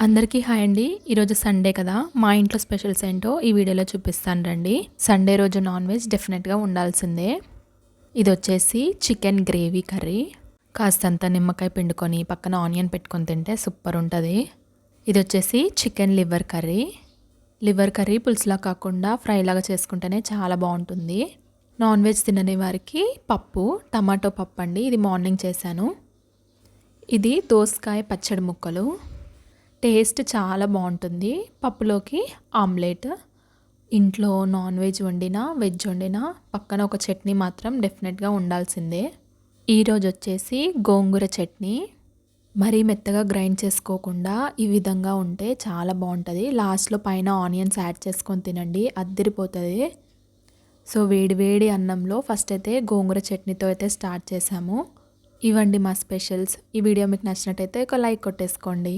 అందరికీ హాయ్ అండి. ఈరోజు సండే కదా, మా ఇంట్లో స్పెషల్స్ ఏంటో ఈ వీడియోలో చూపిస్తాను రండి. సండే రోజు నాన్ వెజ్ డెఫినెట్గా ఉండాల్సిందే. ఇది వచ్చేసి చికెన్ గ్రేవీ కర్రీ. కాస్తంత నిమ్మకాయ పిండుకొని పక్కన ఆనియన్ పెట్టుకొని తింటే సూపర్ ఉంటుంది. ఇది వచ్చేసి chicken liver curry. Liver curry పులుసులా కాకుండా ఫ్రై లాగా చేసుకుంటేనే చాలా బాగుంటుంది. నాన్ వెజ్ తినని వారికి పప్పు, టమాటో పప్పు అండి. ఇది మార్నింగ్ చేశాను. ఇది దోసకాయ పచ్చడి ముక్కలు. టేస్ట్ చాలా బాగుంటుంది. పప్పులోకి ఆమ్లెట్. ఇంట్లో నాన్ వెజ్ వండినా వెజ్ వండినా పక్కన ఒక చట్నీ మాత్రం డెఫినెట్గా ఉండాల్సిందే. ఈరోజు వచ్చేసి గోంగూర చట్నీ. మరీ మెత్తగా గ్రైండ్ చేసుకోకుండా ఈ విధంగా ఉంటే చాలా బాగుంటుంది. లాస్ట్లో పైన ఆనియన్స్ యాడ్ చేసుకొని తినండి, అద్దిరిపోతుంది. సో వేడి వేడి అన్నంలో ఫస్ట్ అయితే గోంగూర చట్నీతో అయితే స్టార్ట్ చేసాము. ఇవండి మా స్పెషల్స్. ఈ వీడియో మీకు నచ్చినట్టయితే ఒక లైక్ కొట్టేసుకోండి.